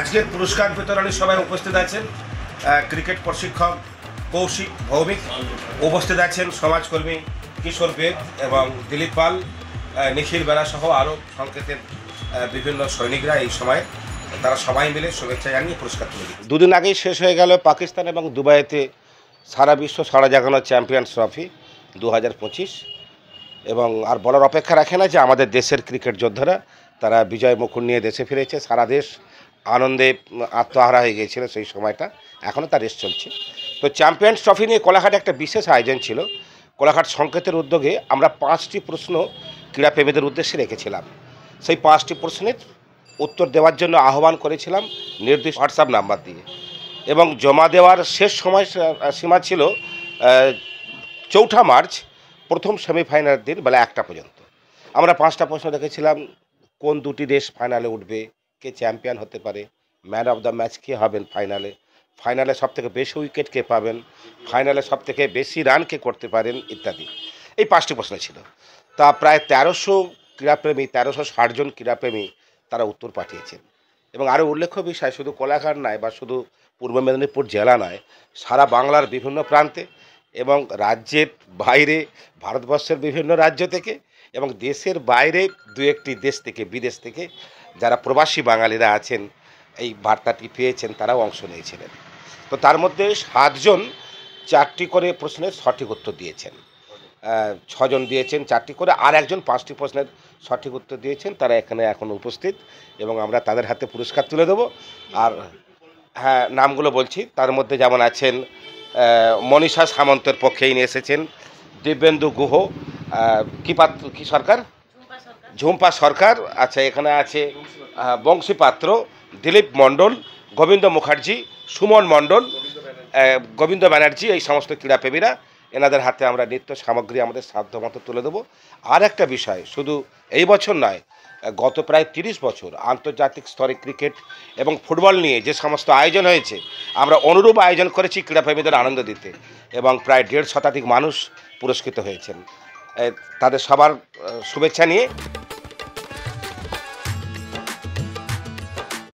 আজকের পুরস্কার বিতরণী সভায় উপস্থিত আছেন ক্রিকেট প্রশিক্ষক কৌশিক ভৌমিক, উপস্থিত আছেন সমাজকর্মী কিশোর বেদ এবং দিলীপ পাল, নিখিল বেরা সহ আরও সংকেতের বিভিন্ন সৈনিকরা এই সময় তারা সবাই মিলে শুভেচ্ছা জানিয়ে পুরস্কার তুলে দিচ্ছে। দুদিন আগেই শেষ হয়ে গেল পাকিস্তান এবং দুবাইতে সারা বিশ্ব সারা জাগানো চ্যাম্পিয়ন্স ট্রফি 2025 এবং আর বলার অপেক্ষা রাখে না যে আমাদের দেশের ক্রিকেট যোদ্ধারা তারা বিজয় মুকুট নিয়ে দেশে ফিরেছে। সারা দেশ আনন্দে আত্মহারা হয়ে গিয়েছিল সেই সময়টা, এখনও তার রেস চলছে। তো চ্যাম্পিয়ন্স ট্রফি নিয়ে কোলাঘাটে একটা বিশেষ আয়োজন ছিল। কোলাঘাট সংকেতের উদ্যোগে আমরা 5টি প্রশ্ন ক্রীড়াপ্রেমীদের উদ্দেশ্যে রেখেছিলাম। সেই 5টি প্রশ্নের উত্তর দেওয়ার জন্য আহ্বান করেছিলাম নির্দিষ্ট হোয়াটসঅ্যাপ নাম্বার দিয়ে, এবং জমা দেওয়ার শেষ সময় সীমা ছিল 4 মার্চ, প্রথম সেমিফাইনালের দিন বেলা 1টা পর্যন্ত। আমরা 5টা প্রশ্ন রেখেছিলাম: কোন দুটি দেশ ফাইনালে উঠবে, কে চ্যাম্পিয়ন হতে পারে, ম্যান অফ দ্য ম্যাচ কে হবেন ফাইনালে, ফাইনালে সবথেকে বেশি উইকেট কে পাবেন, ফাইনালে সবথেকে বেশি রান কে করতে পারেন ইত্যাদি। এই 5টি প্রশ্ন ছিল। তা প্রায় 1300 ক্রীড়াপ্রেমী, 1360 জন ক্রীড়াপ্রেমী তারা উত্তর পাঠিয়েছেন। এবং আরও উল্লেখ্য বিষয়, শুধু কোলাঘাট নয় বা শুধু পূর্ব মেদিনীপুর জেলা নয়, সারা বাংলার বিভিন্ন প্রান্তে এবং রাজ্যের বাইরে, ভারতবর্ষের বিভিন্ন রাজ্য থেকে এবং দেশের বাইরে 2-1টি দেশ থেকে, বিদেশ থেকে যারা প্রবাসী বাঙালিরা আছেন এই বার্তাটি পেয়েছেন, তারাও অংশ নিয়েছিলেন। তো তার মধ্যে 7 জন 4টি করে প্রশ্নের সঠিক উত্তর দিয়েছেন, 6 জন দিয়েছেন 4টি করে, আর একজন 5টি প্রশ্নের সঠিক উত্তর দিয়েছেন। তারা এখানে এখন উপস্থিত এবং আমরা তাদের হাতে পুরস্কার তুলে দেবো। আর হ্যাঁ, নামগুলো বলছি। তার মধ্যে যেমন আছেন মনীষা সামন্তের পক্ষে নিয়ে এসেছেন দিব্যেন্দু গুহ, কি সরকার, ঝুম্পা সরকার। আচ্ছা, এখানে আছে বংশী পাত্র, দিলীপ মণ্ডল, গোবিন্দ মুখার্জি, সুমন মণ্ডল, গোবিন্দ ব্যানার্জি। এই সমস্ত ক্রীড়াপ্রেমীরা, এনাদের হাতে আমরা নিত্য সামগ্রী আমাদের সাধ্যমতো তুলে দেবো। আর একটা বিষয়, শুধু এই বছর নয়, গত প্রায় 30 বছর আন্তর্জাতিক স্তরে ক্রিকেট এবং ফুটবল নিয়ে যে সমস্ত আয়োজন হয়েছে, আমরা অনুরূপ আয়োজন করেছি ক্রীড়াপ্রেমীদের আনন্দ দিতে, এবং প্রায় 150 শতাধিক মানুষ পুরস্কৃত হয়েছেন। তাদের সবার শুভেচ্ছা নিয়ে